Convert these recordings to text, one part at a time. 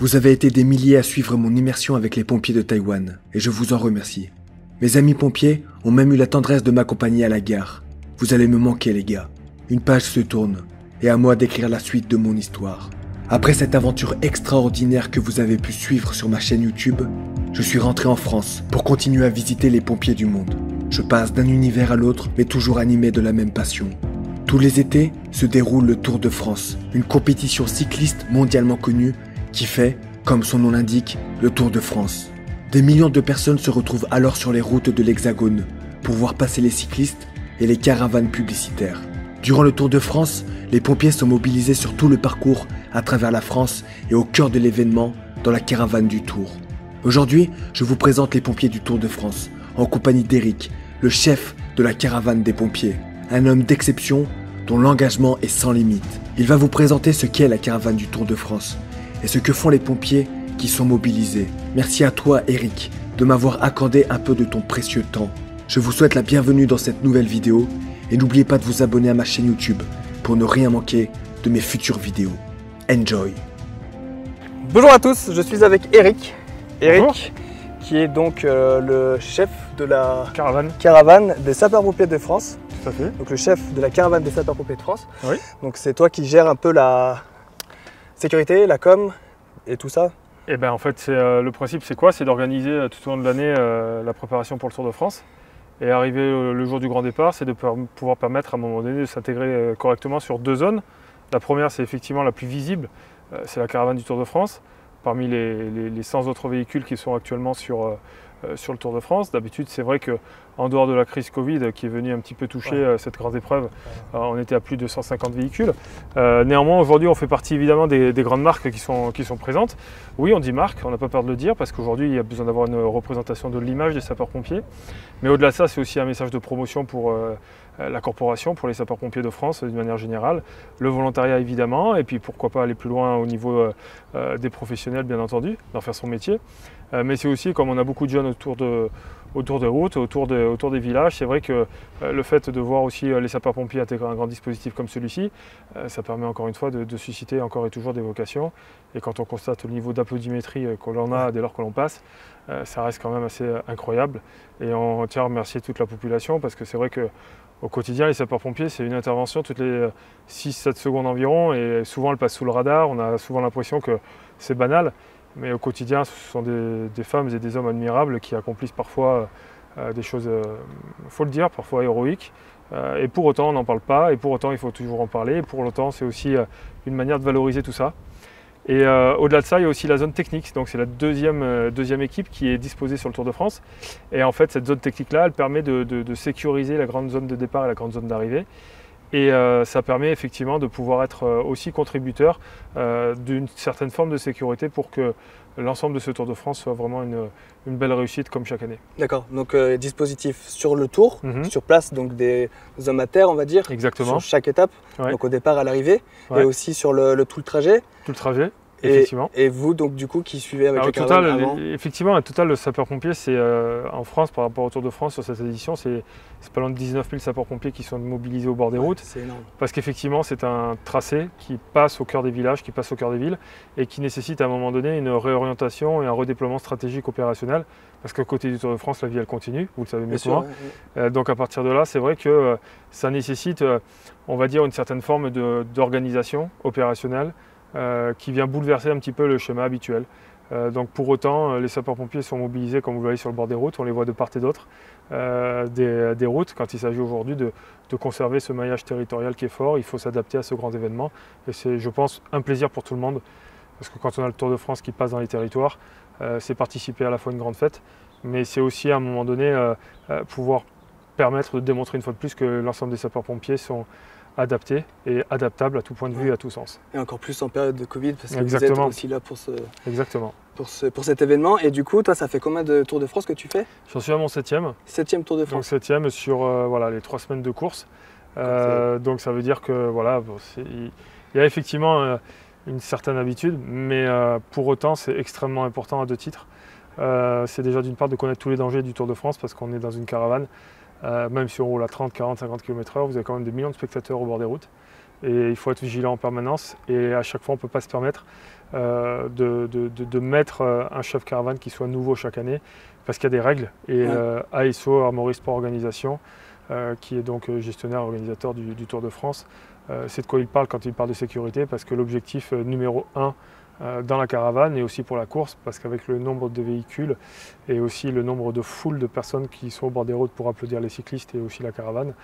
Vous avez été des milliers à suivre mon immersion avec les pompiers de Taïwan, et je vous en remercie. Mes amis pompiers ont même eu la tendresse de m'accompagner à la gare. Vous allez me manquer les gars. Une page se tourne, et à moi d'écrire la suite de mon histoire. Après cette aventure extraordinaire que vous avez pu suivre sur ma chaîne YouTube, je suis rentré en France pour continuer à visiter les pompiers du monde. Je passe d'un univers à l'autre, mais toujours animé de la même passion. Tous les étés se déroule le Tour de France, une compétition cycliste mondialement connue qui fait, comme son nom l'indique, le Tour de France. Des millions de personnes se retrouvent alors sur les routes de l'Hexagone pour voir passer les cyclistes et les caravanes publicitaires. Durant le Tour de France, les pompiers sont mobilisés sur tout le parcours à travers la France et au cœur de l'événement dans la caravane du Tour. Aujourd'hui, je vous présente les pompiers du Tour de France, en compagnie d'Eric, le chef de la caravane des pompiers. Un homme d'exception dont l'engagement est sans limite. Il va vous présenter ce qu'est la caravane du Tour de France et ce que font les pompiers qui sont mobilisés. Merci à toi, Eric, de m'avoir accordé un peu de ton précieux temps. Je vous souhaite la bienvenue dans cette nouvelle vidéo et n'oubliez pas de vous abonner à ma chaîne YouTube pour ne rien manquer de mes futures vidéos. Enjoy! Bonjour à tous, je suis avec Eric. Eric, qui est donc le chef de la caravane des sapeurs-pompiers de France. Tout à fait. Donc le chef de la caravane des sapeurs-pompiers de France. Oui. Donc c'est toi qui gères un peu la sécurité, la com et tout ça. Et ben en fait, le principe c'est quoi? C'est d'organiser tout au long de l'année la préparation pour le Tour de France. Et arrivé le jour du grand départ, c'est de pouvoir permettre à un moment donné de s'intégrer correctement sur deux zones. La première, c'est effectivement la plus visible, c'est la caravane du Tour de France. Parmi les 100 autres véhicules qui sont actuellement sur le Tour de France. D'habitude, c'est vrai qu'en dehors de la crise Covid qui est venue un petit peu toucher cette grande épreuve, on était à plus de 150 véhicules. Néanmoins, aujourd'hui, on fait partie évidemment des grandes marques qui sont présentes. Oui, on dit marque, on n'a pas peur de le dire, parce qu'aujourd'hui, il y a besoin d'avoir une représentation de l'image des sapeurs-pompiers. Mais au-delà de ça, c'est aussi un message de promotion pour la corporation, pour les sapeurs-pompiers de France d'une manière générale, le volontariat évidemment, et puis pourquoi pas aller plus loin au niveau des professionnels, bien entendu, d'en faire son métier. Mais c'est aussi, comme on a beaucoup de jeunes autour des routes, autour des villages, c'est vrai que le fait de voir aussi les sapeurs-pompiers intégrer un grand dispositif comme celui-ci, ça permet encore une fois de susciter encore et toujours des vocations. Et quand on constate le niveau d'applaudimétrie que l'on a dès lors que l'on passe, ça reste quand même assez incroyable. Et on tient à remercier toute la population parce que c'est vrai qu'au quotidien, les sapeurs-pompiers, c'est une intervention toutes les 6-7 secondes environ et souvent elle passe sous le radar. On a souvent l'impression que c'est banal. Mais au quotidien, ce sont des femmes et des hommes admirables qui accomplissent parfois des choses, il faut le dire, parfois héroïques. Et pour autant, on n'en parle pas, et pour autant, il faut toujours en parler. Et pour autant, c'est aussi une manière de valoriser tout ça. Et au-delà de ça, il y a aussi la zone technique. Donc c'est la deuxième équipe qui est disposée sur le Tour de France. Et en fait, cette zone technique-là, elle permet de sécuriser la grande zone de départ et la grande zone d'arrivée. Et ça permet effectivement de pouvoir être aussi contributeur d'une certaine forme de sécurité pour que l'ensemble de ce Tour de France soit vraiment une belle réussite comme chaque année. D'accord, donc dispositif sur le tour, sur place, donc des hommes à terre on va dire. Exactement. Sur chaque étape, donc au départ à l'arrivée, et aussi sur tout le trajet. Tout le trajet. Effectivement. Et vous, donc du coup, qui suivez avec la caravane avant? Effectivement, au total, le sapeur-pompier, c'est en France, par rapport au Tour de France, sur cette édition, c'est pas loin de 19 000 sapeurs-pompiers qui sont mobilisés au bord des routes. C'est énorme. Parce qu'effectivement, c'est un tracé qui passe au cœur des villages, qui passe au cœur des villes, et qui nécessite à un moment donné une réorientation et un redéploiement stratégique opérationnel. Parce qu'à côté du Tour de France, la vie, elle continue, vous le savez mieux que moi. Donc à partir de là, c'est vrai que ça nécessite, on va dire, une certaine forme d'organisation opérationnelle, qui vient bouleverser un petit peu le schéma habituel. Donc pour autant, les sapeurs-pompiers sont mobilisés, comme vous le voyez, sur le bord des routes. On les voit de part et d'autre des routes. Quand il s'agit aujourd'hui de conserver ce maillage territorial qui est fort, il faut s'adapter à ce grand événement. Et c'est, je pense, un plaisir pour tout le monde. Parce que quand on a le Tour de France qui passe dans les territoires, c'est participer à la fois à une grande fête, mais c'est aussi à un moment donné pouvoir permettre de démontrer une fois de plus que l'ensemble des sapeurs-pompiers sont adapté et adaptable à tout point de vue et à tout sens. Et encore plus en période de Covid, parce que Exactement. vous êtes aussi là Exactement. pour cet événement. Et du coup, toi, ça fait combien de Tours de France que tu fais? J'en suis à mon 7e. 7e Tour de France. Donc 7e sur voilà, les 3 semaines de course. Donc ça veut dire que voilà, il y a effectivement une certaine habitude, mais pour autant c'est extrêmement important à deux titres. C'est déjà d'une part de connaître tous les dangers du Tour de France parce qu'on est dans une caravane. Même si on roule à 30, 40, 50 km/h, vous avez quand même des millions de spectateurs au bord des routes. et il faut être vigilant en permanence. Et à chaque fois, on ne peut pas se permettre de mettre un chef caravane qui soit nouveau chaque année, parce qu'il y a des règles. Et ASO, Armoury Sport Organisation, qui est donc gestionnaire organisateur du Tour de France, c'est de quoi il parle quand il parle de sécurité, parce que l'objectif numéro 1 dans la caravane et aussi pour la course, parce qu'avec le nombre de véhicules et aussi le nombre de foules de personnes qui sont au bord des routes pour applaudir les cyclistes et aussi la caravane,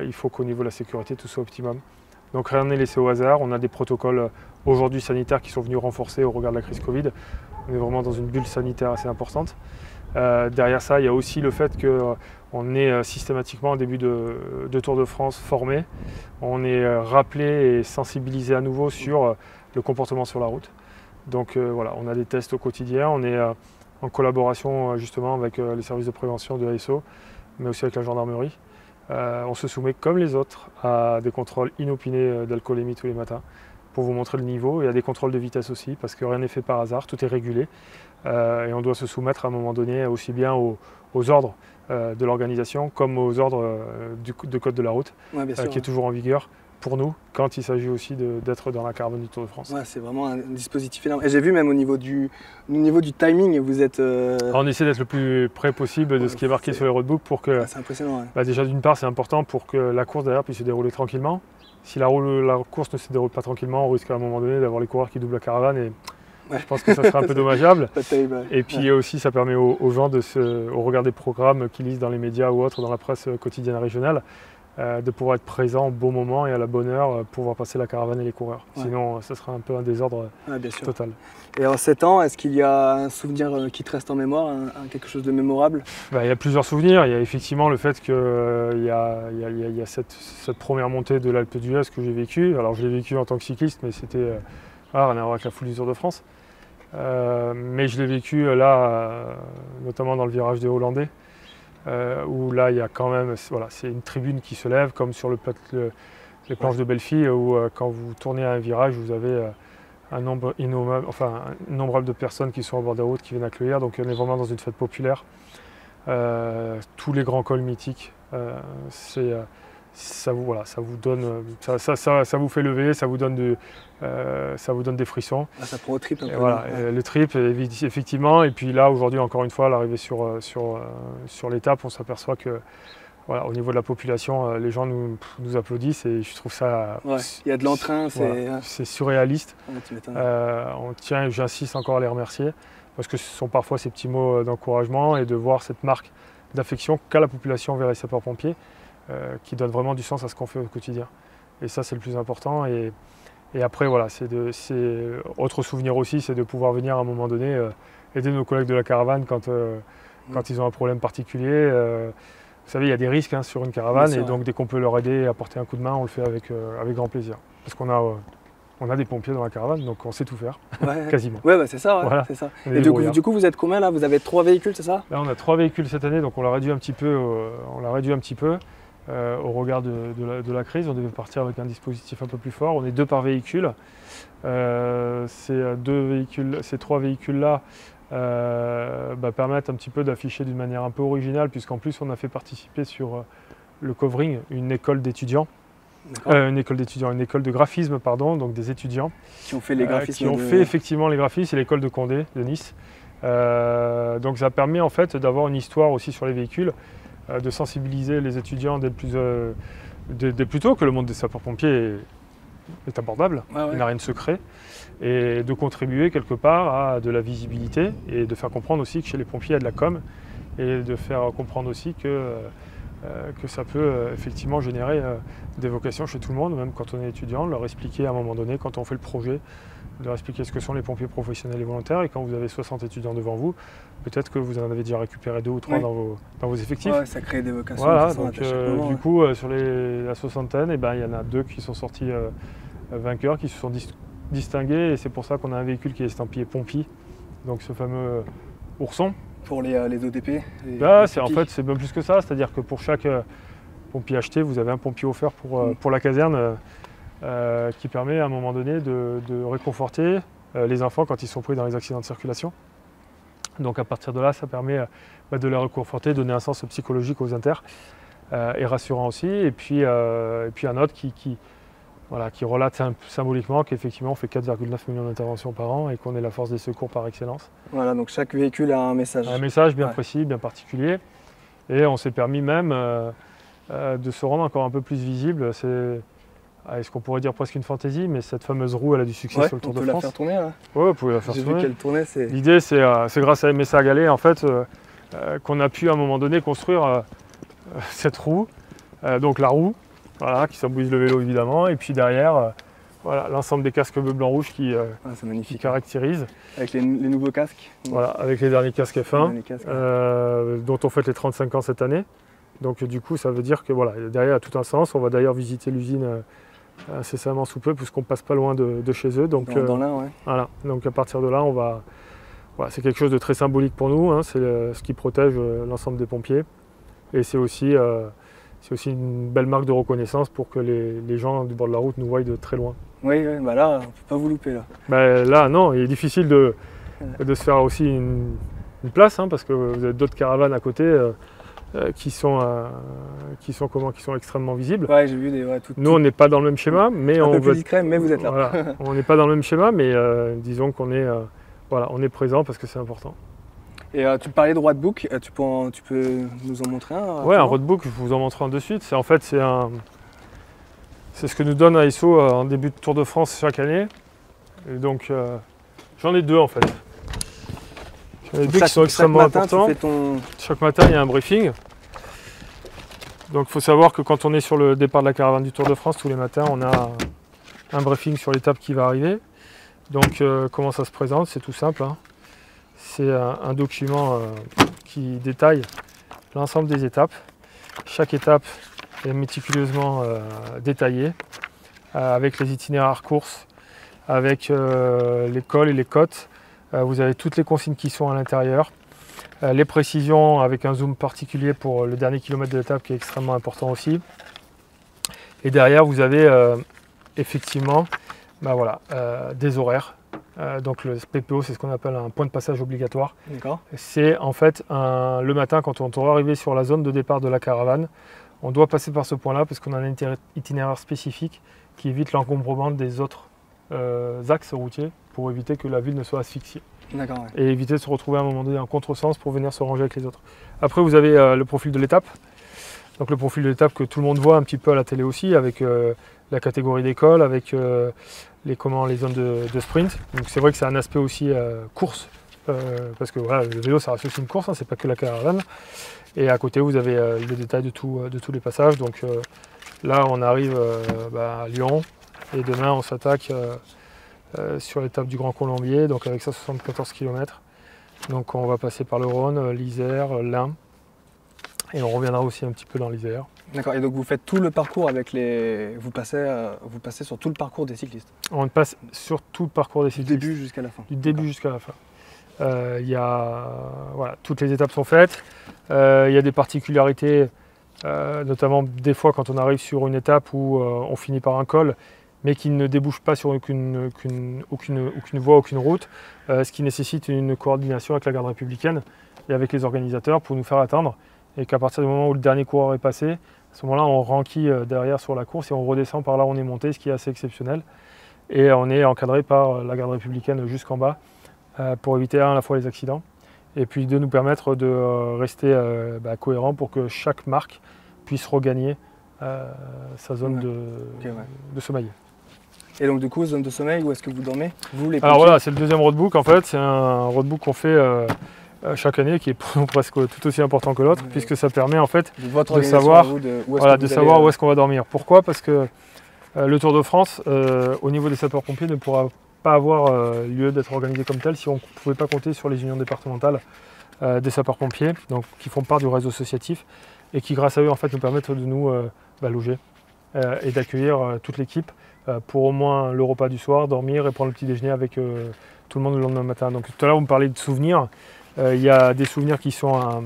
il faut qu'au niveau de la sécurité tout soit optimum. Donc rien n'est laissé au hasard, on a des protocoles aujourd'hui sanitaires qui sont venus renforcer au regard de la crise Covid. On est vraiment dans une bulle sanitaire assez importante. Derrière ça, il y a aussi le fait qu'on est systématiquement en début de Tour de France formé. On est rappelé et sensibilisé à nouveau sur le comportement sur la route. Donc voilà, on a des tests au quotidien, on est en collaboration justement avec les services de prévention de ASO, mais aussi avec la gendarmerie. On se soumet comme les autres à des contrôles inopinés d'alcoolémie tous les matins pour vous montrer le niveau, et à des contrôles de vitesse aussi, parce que rien n'est fait par hasard, tout est régulé. Et on doit se soumettre à un moment donné aussi bien aux ordres de l'organisation comme aux ordres de code de la route, qui est toujours en vigueur pour nous quand il s'agit aussi d'être dans la caravane du Tour de France. Ouais, c'est vraiment un dispositif énorme. Et j'ai vu même au niveau du timing, vous êtes... Alors, on essaie d'être le plus près possible de ce qui est marqué sur les roadbooks pour que... c'est impressionnant. Déjà d'une part, c'est important pour que la course derrière puisse se dérouler tranquillement. Si la course ne se déroule pas tranquillement, on risque à un moment donné d'avoir les coureurs qui doublent la caravane, et je pense que ça sera un peu dommageable. Pas terrible, ouais. Et puis aussi, ça permet aux gens, au regard des programmes qu'ils lisent dans les médias ou autres, dans la presse quotidienne régionale, de pouvoir être présent au bon moment et à la bonne heure pour voir passer la caravane et les coureurs. Ouais. Sinon, ce sera un peu un désordre total. Et en 7 ans, est-ce qu'il y a un souvenir qui te reste en mémoire, quelque chose de mémorable? Il y a plusieurs souvenirs. Il y a effectivement le fait qu'il y a cette première montée de l'Alpe d'Huez que j'ai vécue. Alors, je l'ai vécue en tant que cycliste, mais c'était rien à voir avec la foule du Tour de France. Mais je l'ai vécu là, notamment dans le virage des Hollandais. Où là il y a quand même, c'est une tribune qui se lève comme sur les planches de Belfi, où quand vous tournez à un virage, vous avez un nombre innombrable de personnes qui sont au bord des routes qui viennent accueillir. Donc on est vraiment dans une fête populaire. Tous les grands cols mythiques, ça vous donne, ça vous fait lever, ça vous donne des frissons. Ça prend au trip un peu. Voilà, le trip, effectivement. Et puis là, aujourd'hui, encore une fois, à l'arrivée sur l'étape, on s'aperçoit que, au niveau de la population, les gens nous applaudissent, et je trouve ça... il y a de l'entrain, c'est surréaliste. J'insiste encore à les remercier, parce que ce sont parfois ces petits mots d'encouragement et de voir cette marque d'affection qu'a la population vers les sapeurs-pompiers, qui donne vraiment du sens à ce qu'on fait au quotidien. Et ça, c'est le plus important. Et après, autre souvenir aussi, c'est de pouvoir venir à un moment donné aider nos collègues de la caravane quand ils ont un problème particulier. Vous savez, il y a des risques sur une caravane, et donc dès qu'on peut leur aider et apporter un coup de main, on le fait avec grand plaisir. Parce qu'on a des pompiers dans la caravane, donc on sait tout faire, quasiment. Ouais, c'est ça. Voilà. C'est ça. Et du coup, vous êtes combien là? Vous avez 3 véhicules, c'est ça? Là, on a 3 véhicules cette année, donc on l'a réduit un petit peu. Au regard de la crise, on devait partir avec un dispositif un peu plus fort. On est 2 par véhicule. Ces 3 véhicules-là permettent un petit peu d'afficher d'une manière un peu originale, puisqu'en plus on a fait participer sur le covering une école d'étudiants. Une école de graphisme, pardon, donc des étudiants qui ont fait les graphismes. Qui ont fait effectivement les graphismes, c'est l'école de Condé de Nice. Donc ça permet en fait d'avoir une histoire aussi sur les véhicules, de sensibiliser les étudiants dès plus tôt que le monde des sapeurs-pompiers est abordable, il n'a rien de secret, et de contribuer quelque part à de la visibilité, et de faire comprendre aussi que chez les pompiers il y a de la com, et de faire comprendre aussi que ça peut effectivement générer des vocations chez tout le monde, même quand on est étudiant, leur expliquer à un moment donné, quand on fait le projet, de leur expliquer ce que sont les pompiers professionnels et volontaires, et quand vous avez 60 étudiants devant vous, peut-être que vous en avez déjà récupéré 2 ou 3 dans vos effectifs. Ouais, ça crée des vocations. Voilà, donc du coup, sur la soixantaine, il y en a 2 qui sont sortis vainqueurs, qui se sont distingués, et c'est pour ça qu'on a un véhicule qui est estampillé pompier, donc ce fameux ourson. Pour les ODP. En fait, c'est bien plus que ça, c'est-à-dire que pour chaque pompier acheté, vous avez un pompier offert pour la caserne, qui permet à un moment donné de réconforter les enfants quand ils sont pris dans les accidents de circulation. Donc à partir de là, ça permet de les réconforter, donner un sens psychologique aux inters, et rassurant aussi. Et puis un autre Voilà, qui relate symboliquement qu'effectivement on fait 4,9 millions d'interventions par an et qu'on est la force des secours par excellence. Voilà, donc chaque véhicule a un message. Un message bien précis, bien particulier. Et on s'est permis même de se rendre encore un peu plus visible. C'est, est-ce qu'on pourrait dire presque une fantaisie, mais cette fameuse roue, elle a du succès sur le Tour de France. On peut la faire tourner là. Oui, vous pouvez la faire J'ai tourner. vu qu'elle tournait. L'idée, c'est grâce à MSA Gallet en fait, qu'on a pu à un moment donné construire cette roue, donc la roue, voilà, qui symbolise le vélo évidemment, et puis derrière, voilà, l'ensemble des casques bleu, blanc, rouge qui caractérisent. Avec les nouveaux casques. Voilà, avec les derniers casques F1, dont on fête les 35 ans cette année. Donc du coup, ça veut dire que voilà, derrière, il y a tout un sens. On va d'ailleurs visiter l'usine incessamment sous peu, puisqu'on passe pas loin de chez eux. Donc, dans l'Ain, ouais. Voilà, donc à partir de là, on va... Voilà, c'est quelque chose de très symbolique pour nous, hein, c'est ce qui protège l'ensemble des pompiers. Et c'est aussi une belle marque de reconnaissance pour que les gens du bord de la route nous voient de très loin. Oui, bah là, on ne peut pas vous louper. Là, non, il est difficile de se faire aussi une place, hein, parce que vous avez d'autres caravanes à côté qui sont extrêmement visibles. Ouais, j'ai vu Nous, on n'est pas dans le même schéma, mais un peu plus discret, mais vous êtes là. Voilà, on n'est pas dans le même schéma, mais disons qu'on est, on est présent parce que c'est important. Et tu parlais de roadbook, tu peux nous en montrer un? Ouais, un roadbook, je vous en montre un de suite. C'est ce que nous donne ASO en début de Tour de France chaque année. Et donc, j'en ai deux en fait. J'en ai deux qui sont extrêmement importants. Chaque matin, il y a un briefing. Donc, il faut savoir que quand on est sur le départ de la caravane du Tour de France, tous les matins, on a un briefing sur l'étape qui va arriver. Donc, comment ça se présente? C'est tout simple, hein. C'est un document qui détaille l'ensemble des étapes. Chaque étape est méticuleusement détaillée, avec les itinéraires courses, avec les cols et les côtes. Vous avez toutes les consignes qui sont à l'intérieur. Les précisions avec un zoom particulier pour le dernier kilomètre de l'étape qui est extrêmement important aussi. Et derrière, vous avez effectivement des horaires. Donc le PPO, c'est ce qu'on appelle un point de passage obligatoire. C'est en fait le matin, quand on doit arriver sur la zone de départ de la caravane, on doit passer par ce point-là parce qu'on a un itinéraire spécifique qui évite l'encombrement des autres axes routiers pour éviter que la ville ne soit asphyxiée. Et éviter de se retrouver à un moment donné en contresens pour venir se ranger avec les autres. Après, vous avez le profil de l'étape. Donc le profil de l'étape que tout le monde voit un petit peu à la télé aussi, avec la catégorie d'école, avec les zones de sprint. Donc c'est vrai que c'est un aspect aussi course, parce que voilà, le vélo ça reste aussi une course, hein, c'est pas que la caravane. Et à côté vous avez le détail de tous les passages. Donc là on arrive à Lyon et demain on s'attaque sur l'étape du Grand Colombier, donc avec ça 74 km. Donc on va passer par le Rhône, l'Isère, l'Ain. Et on reviendra aussi un petit peu dans l'Isère. D'accord, et donc vous faites tout le parcours avec vous passez sur tout le parcours des cyclistes? On passe sur tout le parcours des cyclistes. Du début jusqu'à la fin? Du début jusqu'à la fin. Toutes les étapes sont faites. Il y a des particularités, notamment des fois quand on arrive sur une étape où on finit par un col, mais qui ne débouche pas sur aucune voie, aucune route, ce qui nécessite une coordination avec la garde républicaine et avec les organisateurs pour nous faire attendre. Et qu'à partir du moment où le dernier coureur est passé, à ce moment-là, on renquille derrière sur la course et on redescend par là où on est monté, ce qui est assez exceptionnel. Et on est encadré par la garde républicaine jusqu'en bas pour éviter à la fois les accidents et puis de nous permettre de rester cohérent pour que chaque marque puisse regagner sa zone de sommeil. Et donc du coup, zone de sommeil, où est-ce que vous dormez? Alors voilà, c'est le deuxième roadbook en fait, c'est un roadbook qu'on fait chaque année qui est pour nous presque tout aussi important que l'autre, puisque ça permet en fait de savoir où est-ce qu'on va dormir. Pourquoi? Parce que le Tour de France, au niveau des sapeurs-pompiers, ne pourra pas avoir lieu d'être organisé comme tel si on ne pouvait pas compter sur les unions départementales des sapeurs-pompiers, donc qui font part du réseau associatif et qui grâce à eux en fait nous permettent de nous loger et d'accueillir toute l'équipe pour au moins le repas du soir, dormir et prendre le petit déjeuner avec tout le monde le lendemain matin. Donc tout à l'heure vous me parlez de souvenirs. Il y a des souvenirs qui seront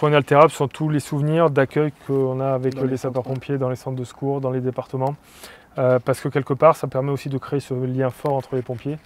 inaltérables, ce sont tous les souvenirs d'accueil qu'on a avec les sapeurs-pompiers dans les centres de secours, dans les départements. Parce que quelque part, ça permet aussi de créer ce lien fort entre les pompiers.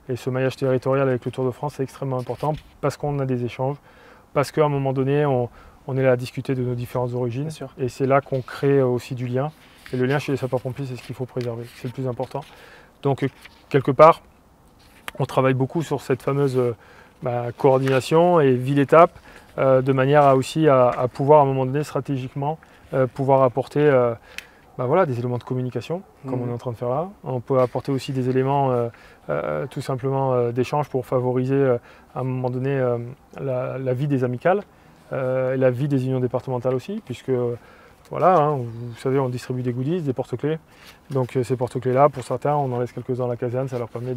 Et ce maillage territorial avec le Tour de France est extrêmement important parce qu'on a des échanges, parce qu'à un moment donné, on est là à discuter de nos différentes origines. Et c'est là qu'on crée aussi du lien Et le lien chez les sapeurs-pompiers, c'est ce qu'il faut préserver, c'est le plus important. Donc quelque part, on travaille beaucoup sur cette fameuse coordination et ville étape, de manière à aussi à pouvoir à un moment donné stratégiquement pouvoir apporter des éléments de communication, comme on est en train de faire là. On peut apporter aussi des éléments tout simplement d'échange pour favoriser à un moment donné la vie des amicales, la vie des unions départementales aussi, puisque voilà, hein, vous savez, on distribue des goodies, des porte-clés. Donc ces porte-clés-là, pour certains, on en laisse quelques-uns à la caserne, ça leur permet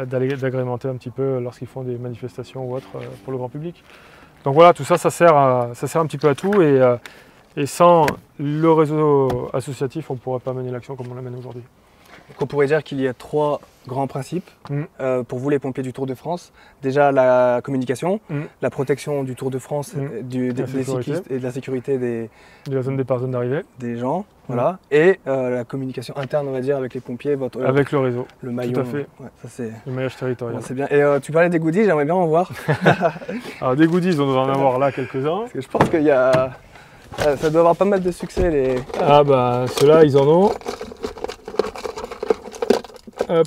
d'agrémenter un petit peu lorsqu'ils font des manifestations ou autres pour le grand public. Donc voilà, tout ça, ça sert un petit peu à tout. Et sans le réseau associatif, on ne pourrait pas mener l'action comme on la mène aujourd'hui. Donc on pourrait dire qu'il y a 3 grands principes pour vous les pompiers du Tour de France. Déjà la communication, la protection du Tour de France, des cyclistes et de la sécurité de la zone départ, zone d'arrivée. Des gens, voilà. Et la communication interne, on va dire, avec les pompiers. Avec le réseau. Le maillon. Tout à fait. Ouais, ça, c'est... Le maillage territorial. Bon, c'est bien. Et tu parlais des goodies, j'aimerais bien en voir. Alors des goodies, on doit en avoir là quelques-uns. Parce que je pense qu'il y a... ça doit avoir pas mal de succès les... Ah bah ceux-là ils en ont. Hop.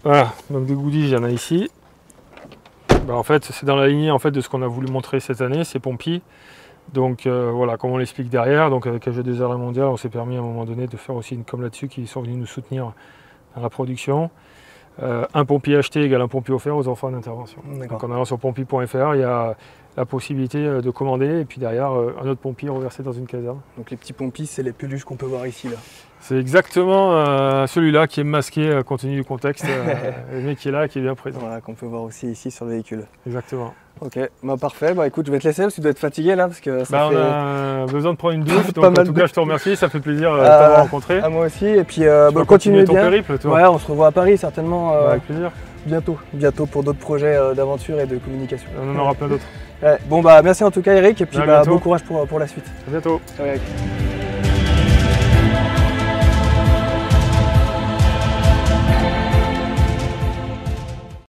Voilà, donc des goodies il y en a ici. En fait c'est dans la lignée de ce qu'on a voulu montrer cette année, c'est Pompi. Donc voilà, comme on l'explique derrière, donc avec AG2R Arrêt Mondial, on s'est permis à un moment donné de faire aussi une com là-dessus, qui sont venus nous soutenir dans la production. Un pompier acheté égale un pompier offert aux enfants d'intervention. Donc en allant sur pompi.fr, il y a la possibilité de commander et puis derrière un autre pompier reversé dans une caserne. Donc les petits pompiers, c'est les peluches qu'on peut voir ici là. C'est exactement celui-là qui est masqué compte tenu du contexte, mais qui est là, qui est bien présent. Voilà, qu'on peut voir aussi ici sur le véhicule. Exactement. Ok, parfait. Écoute, je vais te laisser parce que tu dois être fatigué là parce que ça fait... On a besoin de prendre une douche, donc en tout cas je te remercie, ça fait plaisir de t'avoir rencontré. À moi aussi, et puis continuez ton bien. Périple, toi. Ouais, on se revoit à Paris certainement. Avec plaisir. Bientôt pour d'autres projets d'aventure et de communication. On en aura plein d'autres. Ouais. Bon merci en tout cas Eric, et puis bon courage pour la suite. À bientôt. Ciao, Eric.